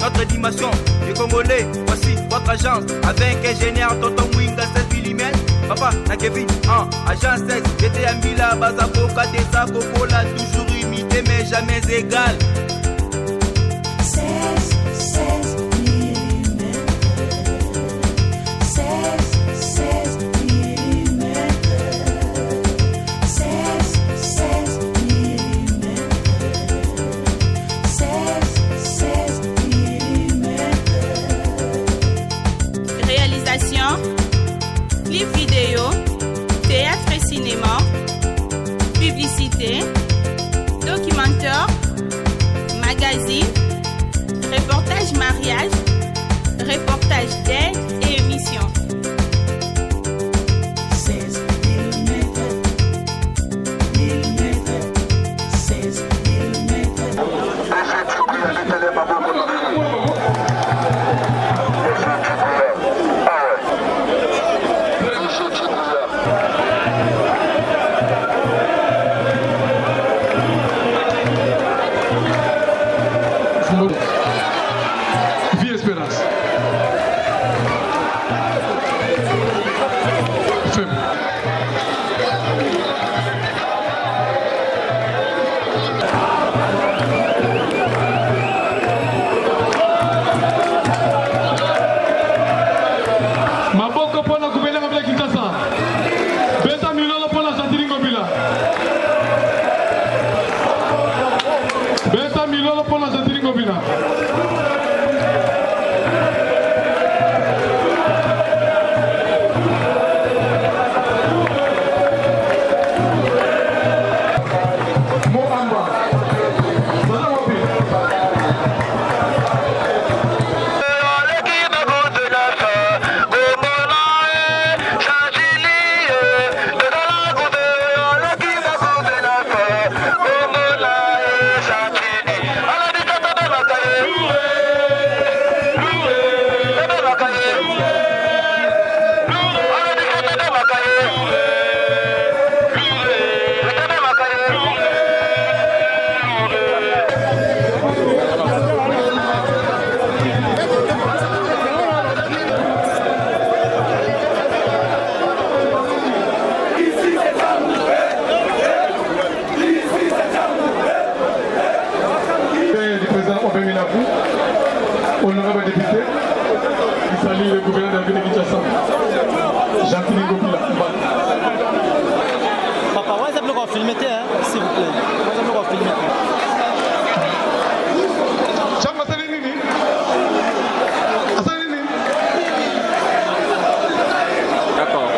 notre dimension. Les Congolais, voici votre agence. Avec ingénieur Tonton Mwinga 16 mm. Papa, na Kevin, agence 16. J'étais à Mila, Bazaboka, Tessa, Cocola, toujours imité mais jamais égal. 16 mm. 16 mm. 16 mm. 16 mm. Réalisation, clip vidéo, théâtre et cinéma, publicité, documentaire, magazine, reportage mariage, reportage d'aide et émission. 16 mm. 16 Vie Espérance. Femme. Maboko pona kubela kabla Kinshasa. Beta milolo pona Satiringo bila. Beta milolo pona Satiringo bila. Honorable député, il salue le gouverneur de la ville de Kinshasa, Jacqueline Gobila. Papa, ouais, ça peut qu'on filme, s'il vous plaît. Ouais, ça peut qu'on filme. Chama Salinini. Salinini. D'accord.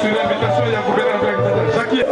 Sur l'invitation, il y a un gouverneur de la ville. Jackie.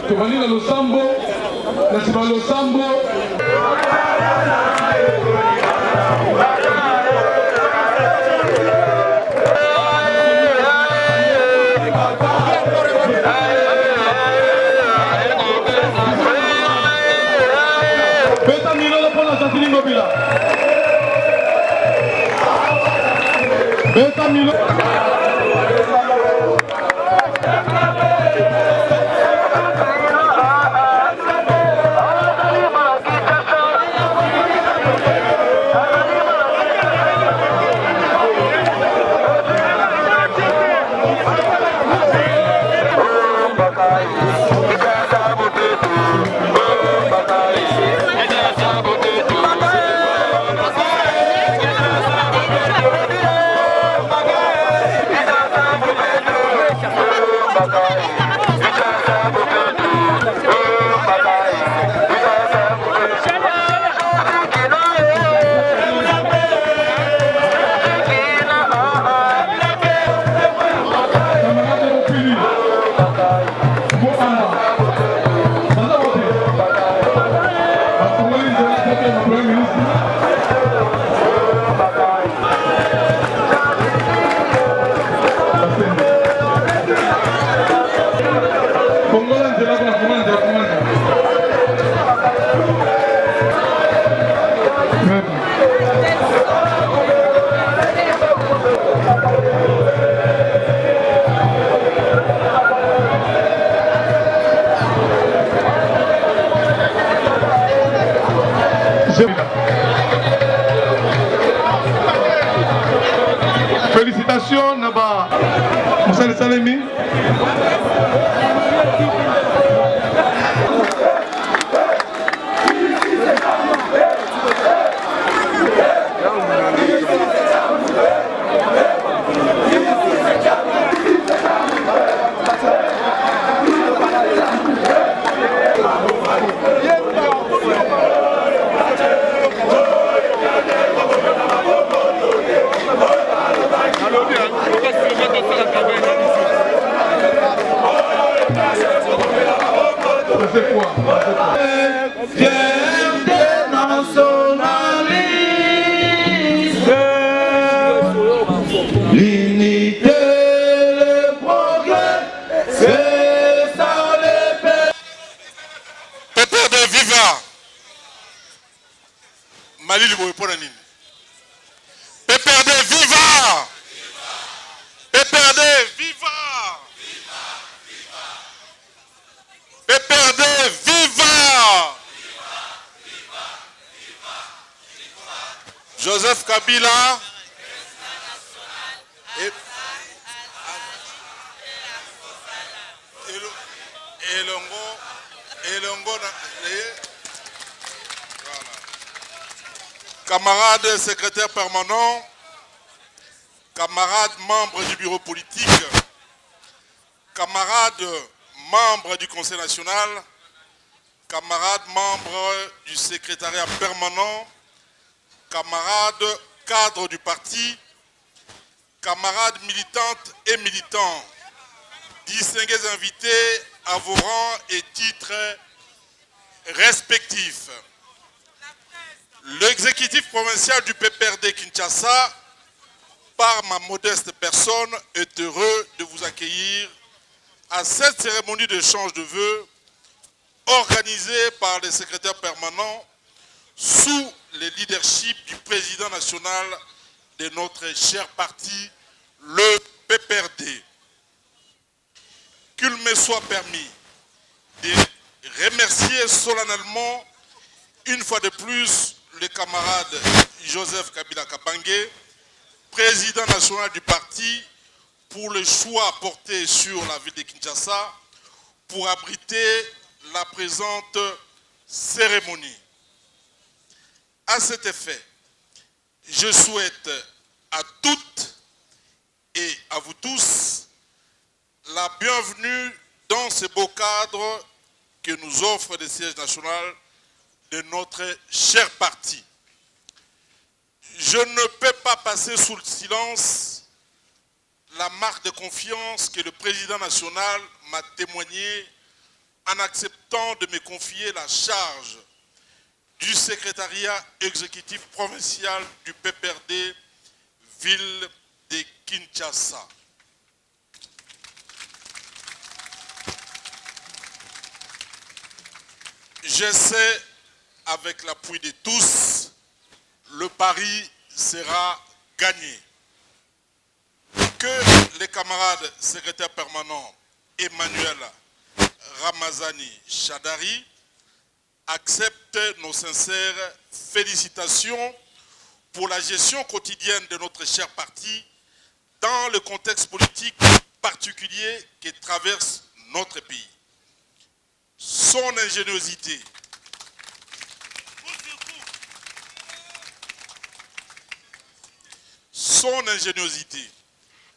tobandi na losambo na nsima ya losambo beta milolo mpona Santini Ngobila beta milolo Félicitations Naba Moussa Salemi. L'unité, le progrès, c'est ça les paix. PPRD viva. Mali libo epona nini? PPRD viva. PPRD viva. PPRD viva. Joseph Kabila. Camarades secrétaires permanents, camarades membres du bureau politique, camarades membres du Conseil national, camarades membres du secrétariat permanent, camarades cadres du parti, camarades militantes et militants, distingués invités à vos rangs et titres respectifs. L'exécutif provincial du PPRD Kinshasa, par ma modeste personne, est heureux de vous accueillir à cette cérémonie d'échange de vœux organisée par les secrétaires permanents sous le leadership du président national de notre cher parti, le PPRD. Qu'il me soit permis de remercier solennellement une fois de plus le camarade Joseph Kabila Kabange, président national du parti, pour le choix porté sur la ville de Kinshasa pour abriter la présente cérémonie. À cet effet, je souhaite à toutes et à vous tous la bienvenue dans ce beau cadre que nous offre le siège national de notre cher parti. Je ne peux pas passer sous le silence la marque de confiance que le président national m'a témoignée en acceptant de me confier la charge du secrétariat exécutif provincial du PPRD ville de Kinshasa. Je sais, avec l'appui de tous, le pari sera gagné. Que les camarades secrétaires permanents Emmanuel Ramazani Chadari acceptent nos sincères félicitations pour la gestion quotidienne de notre cher parti dans le contexte politique particulier qui traverse notre pays. Son ingéniosité,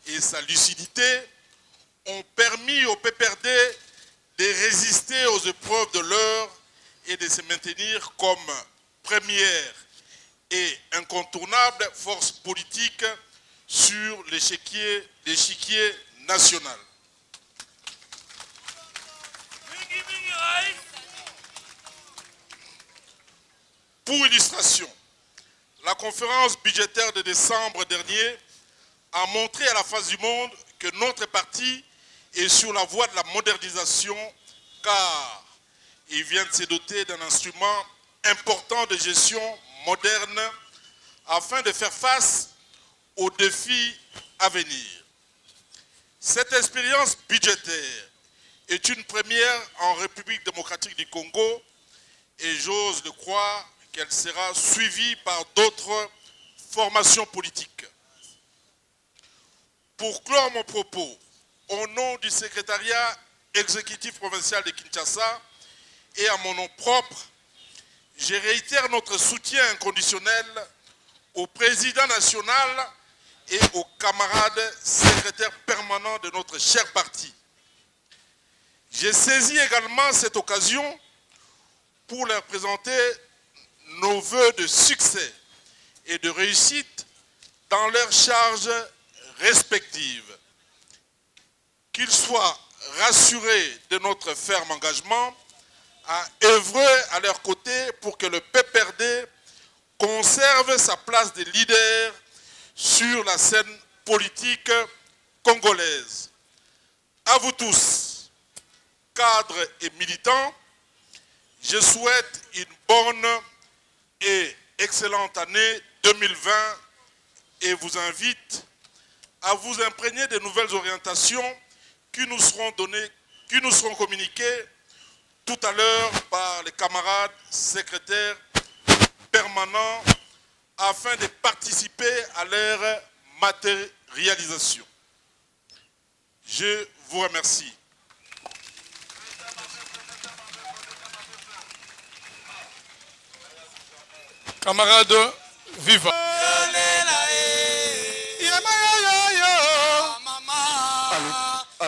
et sa lucidité ont permis au PPRD de résister aux épreuves de l'heure et de se maintenir comme première et incontournable force politique sur l'échiquier national. Pour illustration, la conférence budgétaire de décembre dernier a montré à la face du monde que notre parti est sur la voie de la modernisation car il vient de se doter d'un instrument important de gestion moderne afin de faire face aux défis à venir. Cette expérience budgétaire est une première en République démocratique du Congo et j'ose le croire qu'elle sera suivie par d'autres formations politiques. Pour clore mon propos, au nom du secrétariat exécutif provincial de Kinshasa et à mon nom propre, je réitère notre soutien inconditionnel au président national et aux camarades secrétaires permanents de notre cher parti. J'ai saisi également cette occasion pour leur présenter nos vœux de succès et de réussite dans leurs charges respectives. Qu'ils soient rassurés de notre ferme engagement à œuvrer à leur côté pour que le PPRD conserve sa place de leader sur la scène politique congolaise. À vous tous, cadres et militants, je souhaite une bonne et excellente année 2020 et vous invite à vous imprégner de nouvelles orientations qui nous seront communiquées tout à l'heure par les camarades secrétaires permanents afin de participer à leur matérialisation. Je vous remercie. Camarades, viva! Le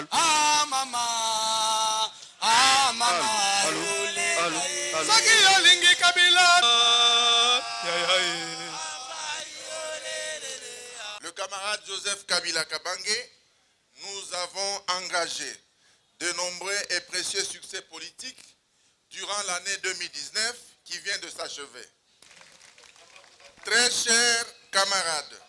camarade Joseph Kabila Kabange, nous avons engagé de nombreux et précieux succès politiques durant l'année 2019 qui vient de s'achever. Très chers camarades,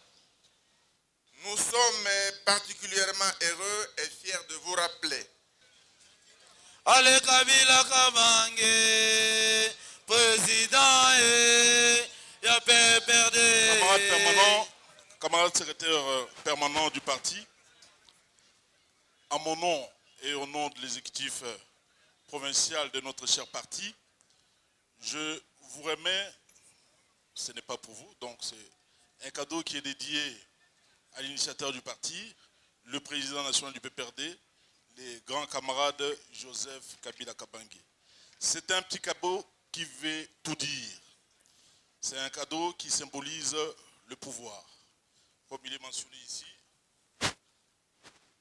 nous sommes particulièrement heureux et fiers de vous rappeler Ale Kabila Kabange, président et ya PPRD. Camarade secrétaire permanent du parti, à mon nom et au nom de l'exécutif provincial de notre cher parti, je vous remets, ce n'est pas pour vous, donc c'est un cadeau qui est dédié à l'initiateur du parti, le président national du PPRD, les grands camarades Joseph Kabila Kabange. C'est un petit cadeau qui veut tout dire. C'est un cadeau qui symbolise le pouvoir. Comme il est mentionné ici,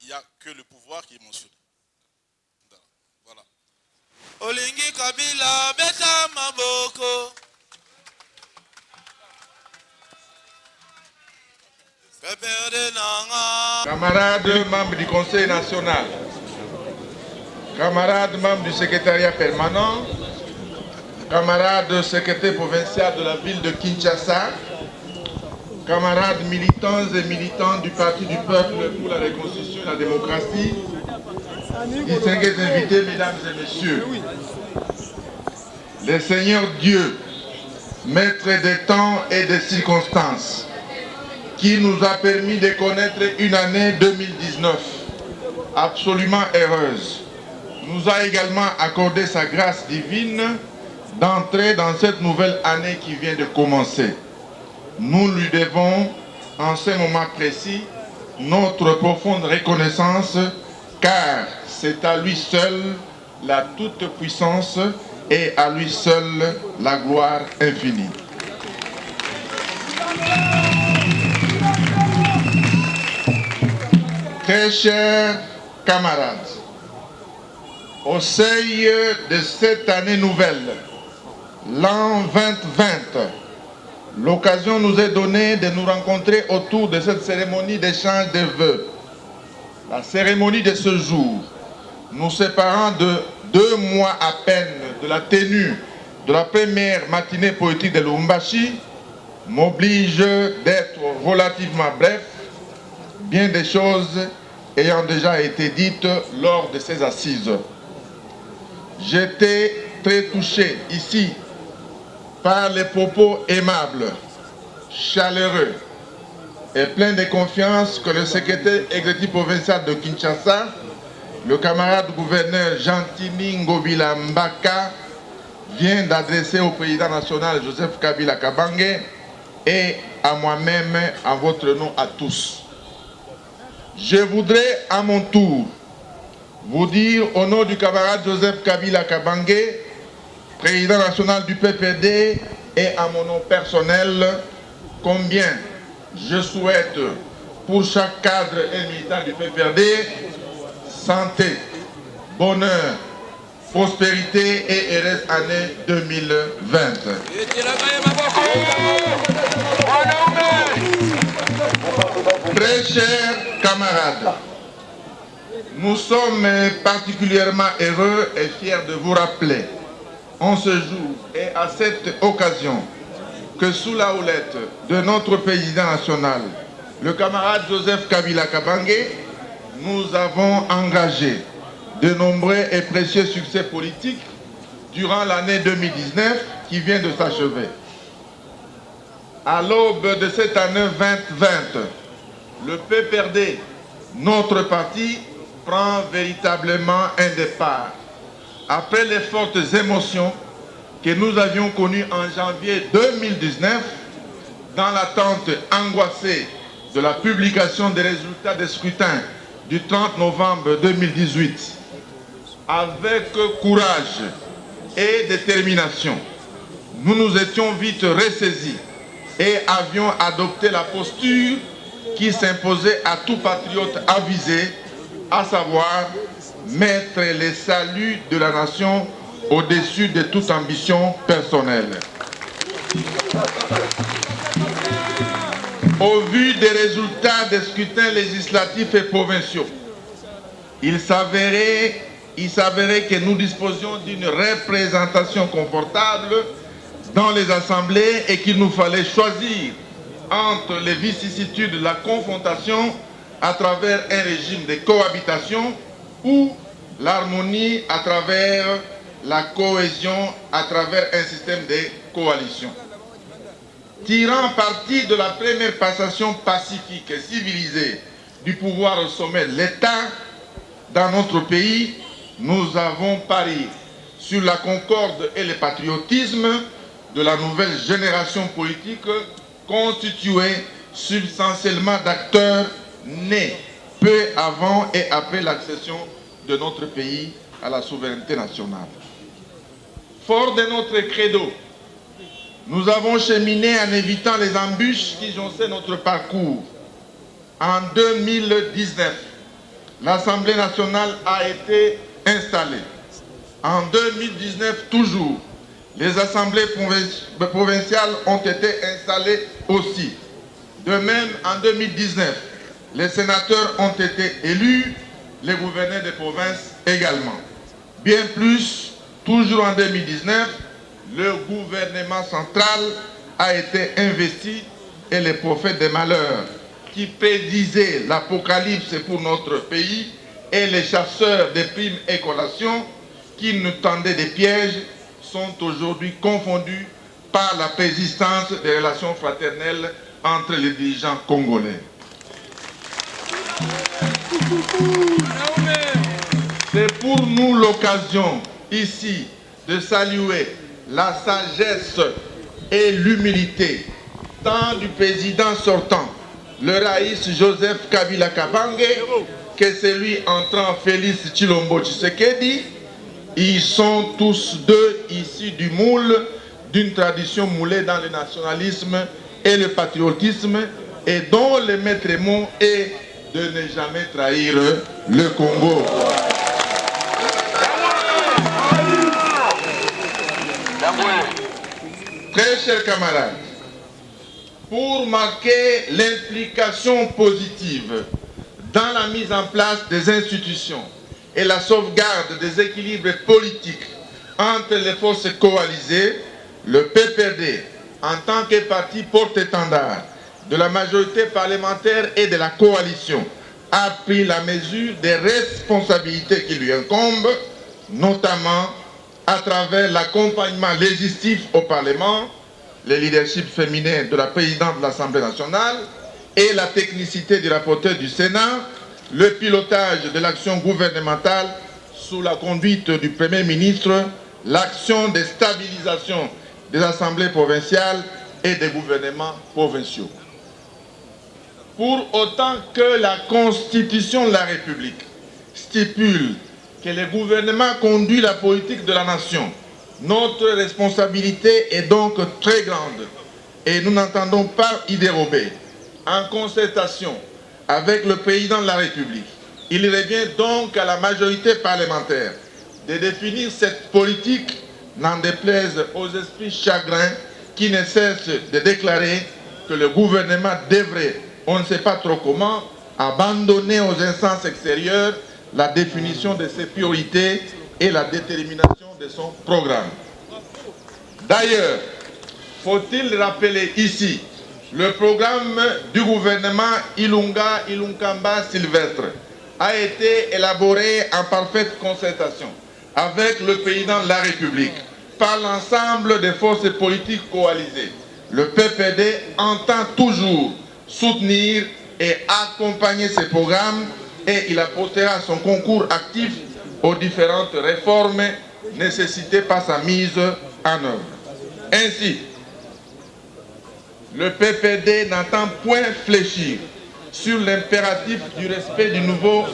il n'y a que le pouvoir qui est mentionné. Voilà. Olingi Kabila beta maboko. camarades membres du Conseil national, camarades membres du secrétariat permanent, camarades secrétaires provinciaux de la ville de Kinshasa, camarades militants et militants du Parti du Peuple pour la Reconstruction et la Démocratie, distingués invités, mesdames et messieurs, le Seigneur Dieu, maître des temps et des circonstances, qui nous a permis de connaître une année 2019 absolument heureuse, nous a également accordé sa grâce divine d'entrer dans cette nouvelle année qui vient de commencer. Nous lui devons, en ce moment précis, notre profonde reconnaissance, car c'est à lui seul la toute-puissance et à lui seul la gloire infinie. Très chers camarades, au seuil de cette année nouvelle, l'an 2020, l'occasion nous est donnée de nous rencontrer autour de cette cérémonie d'échange de vœux. La cérémonie de ce jour, nous séparant de 2 mois à peine de la tenue de la première matinée politique de Lubumbashi, m'oblige d'être relativement bref, bien des choses ayant déjà été dites lors de ces assises. J'étais très touché ici par les propos aimables, chaleureux et pleins de confiance que le secrétaire exécutif provincial de Kinshasa, le camarade gouverneur Gentini Ngobila Mbaka, vient d'adresser au président national Joseph Kabila Kabange et à moi-même, en votre nom à tous. Je voudrais à mon tour vous dire au nom du camarade Joseph Kabila Kabange, président national du PPD, et à mon nom personnel, combien je souhaite pour chaque cadre et militant du PPD santé, bonheur, prospérité et heureuse année 2020. Très chers camarades, nous sommes particulièrement heureux et fiers de vous rappeler en ce jour et à cette occasion que sous la houlette de notre président national, le camarade Joseph Kabila Kabange, nous avons engagé de nombreux et précieux succès politiques durant l'année 2019 qui vient de s'achever. À l'aube de cette année 2020, le PPRD, notre parti, prend véritablement un départ. Après les fortes émotions que nous avions connues en janvier 2019, dans l'attente angoissée de la publication des résultats des scrutins du 30 novembre 2018, avec courage et détermination, nous nous étions vite ressaisis et avions adopté la posture qui s'imposait à tout patriote avisé, à savoir mettre le salut de la nation au-dessus de toute ambition personnelle. Au vu des résultats des scrutins législatifs et provinciaux, il s'avérait que nous disposions d'une représentation confortable dans les assemblées et qu'il nous fallait choisir entre les vicissitudes de la confrontation à travers un régime de cohabitation ou l'harmonie à travers la cohésion, à travers un système de coalition. Tirant parti de la première passation pacifique et civilisée du pouvoir au sommet de l'État dans notre pays, nous avons parié sur la concorde et le patriotisme de la nouvelle génération politique constituée substantiellement d'acteurs nés peu avant et après l'accession de notre pays à la souveraineté nationale. Fort de notre credo, nous avons cheminé en évitant les embûches qui jonchaient notre parcours. En 2019, l'Assemblée nationale a été installée. En 2019 toujours, les assemblées provinciales ont été installées aussi. De même, en 2019, les sénateurs ont été élus, les gouverneurs des provinces également. Bien plus, toujours en 2019, le gouvernement central a été investi et les prophètes des malheurs qui prédisaient l'apocalypse pour notre pays et les chasseurs des primes et collations qui nous tendaient des pièges sont aujourd'hui confondus par la persistance des relations fraternelles entre les dirigeants congolais. C'est pour nous l'occasion ici de saluer la sagesse et l'humilité tant du président sortant, le Raïs Joseph Kabila Kabange, que celui entrant Félix Tshilombo Tshisekedi. Ils sont tous deux issus du moule d'une tradition moulée dans le nationalisme et le patriotisme et dont le maître mot est de ne jamais trahir le Congo. Très chers camarades, pour marquer l'implication positive dans la mise en place des institutions et la sauvegarde des équilibres politiques entre les forces coalisées, le PPRD, en tant que parti porte-étendard de la majorité parlementaire et de la coalition, a pris la mesure des responsabilités qui lui incombent, notamment à travers l'accompagnement législatif au Parlement, le leadership féminin de la présidente de l'Assemblée nationale et la technicité du rapporteur du Sénat, le pilotage de l'action gouvernementale sous la conduite du Premier ministre, l'action de stabilisation des assemblées provinciales et des gouvernements provinciaux. Pour autant que la Constitution de la République stipule que le gouvernement conduit la politique de la nation, notre responsabilité est donc très grande et nous n'entendons pas y dérober. En concertation avec le président de la République, il revient donc à la majorité parlementaire de définir cette politique, n'en déplaise aux esprits chagrins qui ne cessent de déclarer que le gouvernement devrait, on ne sait pas trop comment, abandonner aux instances extérieures la définition de ses priorités et la détermination de son programme. D'ailleurs, faut-il rappeler ici, le programme du gouvernement Ilunga Sylvestre a été élaboré en parfaite concertation avec le président de la République par l'ensemble des forces politiques coalisées. Le PPD entend toujours soutenir et accompagner ces programmes et il apportera son concours actif aux différentes réformes nécessitées par sa mise en œuvre. Ainsi, le PPD n'entend point fléchir sur l'impératif du respect du nouveau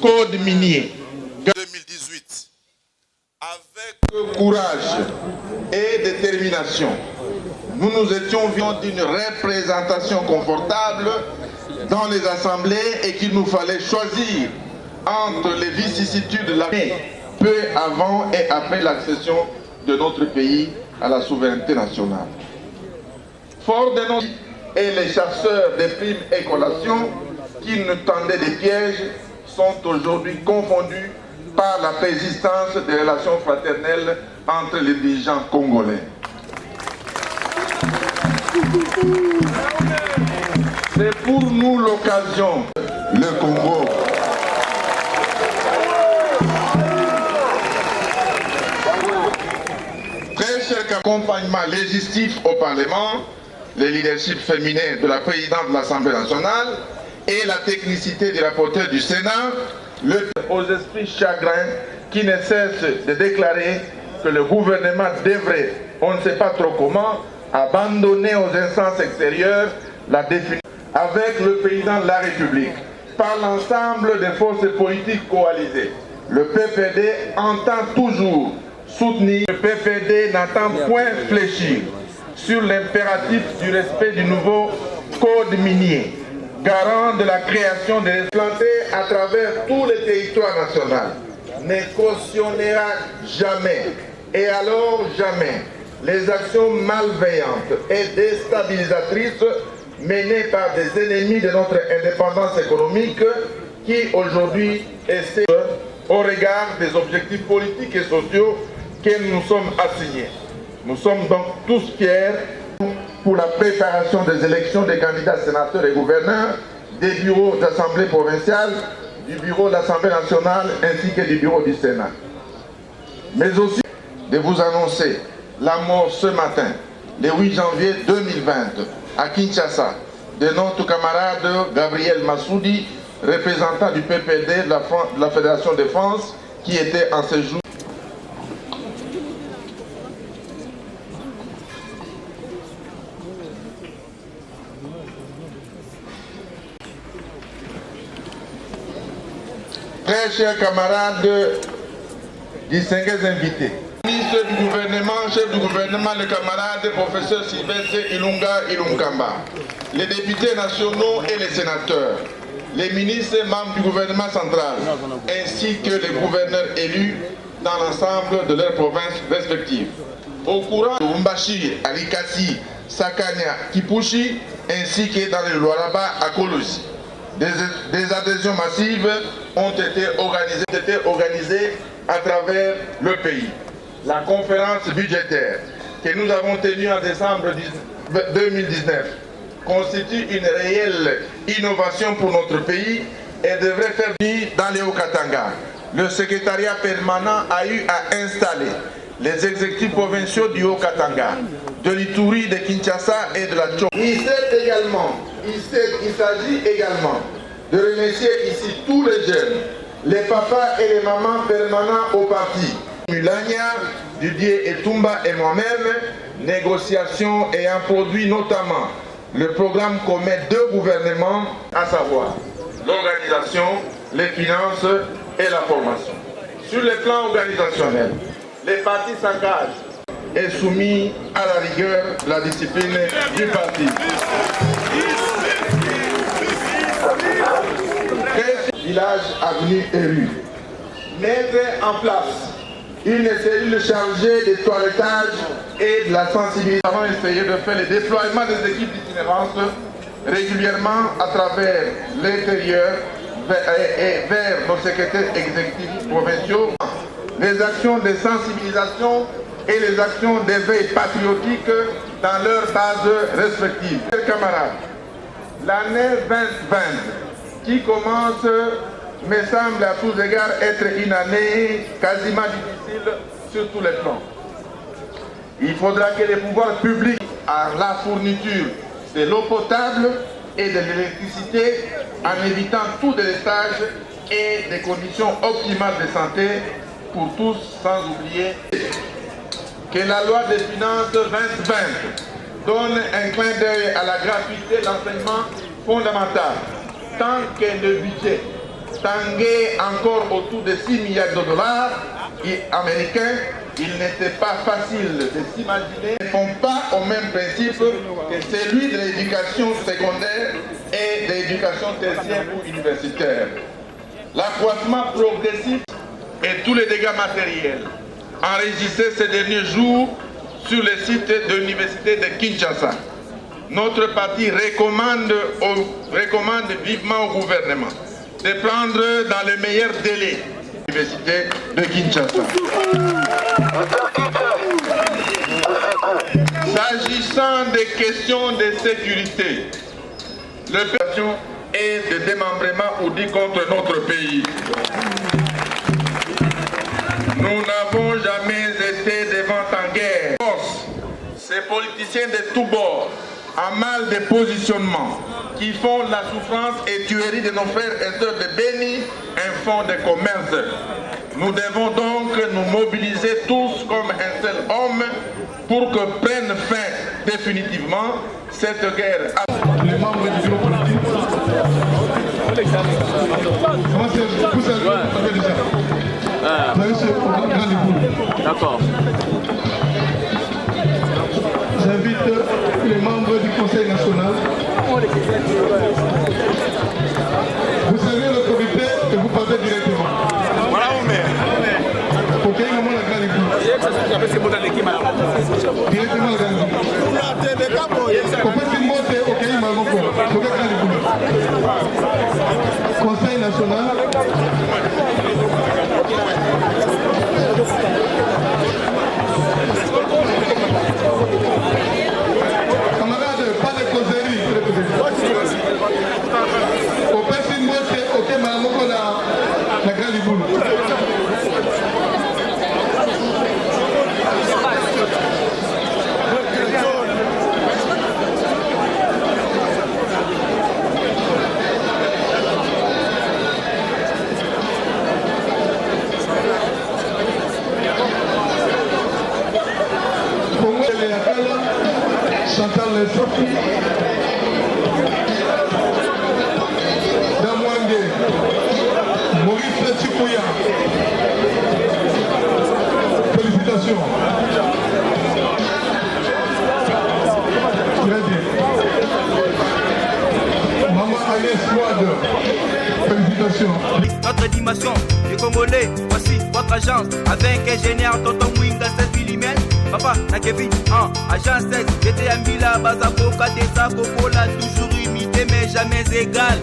code minier. 2018, avec courage et détermination, nous nous étions vus d'une représentation confortable dans les assemblées et qu'il nous fallait choisir entre les vicissitudes de la peu avant et après l'accession de notre pays à la souveraineté nationale. Fort de nos et les chasseurs des primes et collations qui nous tendaient des pièges sont aujourd'hui confondus par la persistance des relations fraternelles entre les dirigeants congolais. C'est pour nous l'occasion, le Congo. Très cher accompagnement législatif au Parlement, le leadership féminin de la présidente de l'Assemblée nationale et la technicité du rapporteur du Sénat, aux esprits chagrins qui ne cessent de déclarer que le gouvernement devrait, on ne sait pas trop comment, abandonner aux instances extérieures la définition avec le président de la République par l'ensemble des forces politiques coalisées. Le PPD entend toujours soutenir. Le PPD n'entend point fléchir sur l'impératif du respect du nouveau code minier, garant de la création des implantés à travers tous les territoires nationaux, ne cautionnera jamais, et alors jamais, les actions malveillantes et déstabilisatrices menées par des ennemis de notre indépendance économique qui aujourd'hui essaient au regard des objectifs politiques et sociaux que nous nous sommes assignés. Nous sommes donc tous fiers pour la préparation des élections des candidats sénateurs et gouverneurs, des bureaux d'Assemblée provinciale, du bureau de l'Assemblée nationale ainsi que du bureau du Sénat. Mais aussi de vous annoncer la mort ce matin, le 8 janvier 2020, à Kinshasa, de notre camarade Gabriel Massoudi, représentant du PPD de la Fédération de France, qui était en séjour. Très chers camarades, distingués invités, ministre du gouvernement, chef du gouvernement, le camarade professeur Sylvestre Ilunga Ilunkamba, les députés nationaux et les sénateurs, les ministres membres du gouvernement central, ainsi que les gouverneurs élus dans l'ensemble de leurs provinces respectives. Au courant de Umbashi, Alikasi, Sakania, Kipushi, ainsi que dans le Lualaba à Kolosi. Des adhésions massives ont été organisées à travers le pays. La conférence budgétaire que nous avons tenue en décembre 2019 constitue une réelle innovation pour notre pays et devrait faire vivre dans les Haut-Katanga. Le secrétariat permanent a eu à installer les exécutifs provinciaux du Haut-Katanga, de l'Ituri, de Kinshasa et de la Tchou. Il s'agit également de remercier ici tous les jeunes, les papas et les mamans permanents au parti. Mulania, Didier Etumba et moi-même, négociations ayant produit notamment le programme commun de gouvernement, à savoir l'organisation, les finances et la formation. Sur le plan organisationnel, les partis s'engagent et soumis à la rigueur de la discipline du parti. Village, avenue et rue. Mettre en place une cellule chargée de toilettage et de la sensibilisation. Nous avons essayé de faire le déploiement des équipes d'itinérance régulièrement à travers l'intérieur et vers nos secrétaires exécutifs provinciaux. Les actions de sensibilisation et les actions d'éveil patriotique dans leurs bases respectives. Chers camarades, l'année 2020 qui commence me semble à tous égards être une année quasiment difficile sur tous les plans. Il faudra que les pouvoirs publics aient la fourniture de l'eau potable et de l'électricité en évitant tout délestage et des conditions optimales de santé pour tous, sans oublier que la loi des finances 2020 donne un clin d'œil à la gratuité de l'enseignement fondamental, tant que le budget tanguait encore autour de 6 milliards de dollars américains, il n'était pas facile de s'imaginer qu'ils ne font pas au même principe que celui de l'éducation secondaire et de l'éducation tertiaire ou universitaire. L'accroissement progressif et tous les dégâts matériels enregistrés ces derniers jours sur le site de l'université de Kinshasa. Notre parti recommande vivement au gouvernement de prendre dans le meilleur délai l'université de Kinshasa. S'agissant des questions de sécurité, le but est de démembrement ou dit contre notre pays. Nous n'avons jamais été devant en guerre. Ces politiciens de tous bords, en mal de positionnement, qui font la souffrance et tuerie de nos frères et sœurs de Béni un fonds de commerce. Nous devons donc nous mobiliser tous comme un seul homme pour que prenne fin définitivement cette guerre. Les membres du bureau politique. Moi, c'est vous savez déjà. D'accord. J'invite les membres du Conseil national. Vous savez le comité que vous parlez directement. Voilà, on met. Ok, comment la grande équipe. Directement la grande équipe. Conseil national. moko na Grand Libulu. Chantal Sophie Damwande Maurice Chikouya. Félicitations. Très bien. Maman Agnès Wade. Félicitations. Notre dimension du Congolais, voici votre agence avec ingénieur Tonton Mwinga 16 mm. Papa, na Kevin, agence 16, j'étais à Mila, Bazako, Kadesa, Kokola, toujours imité mais jamais égal.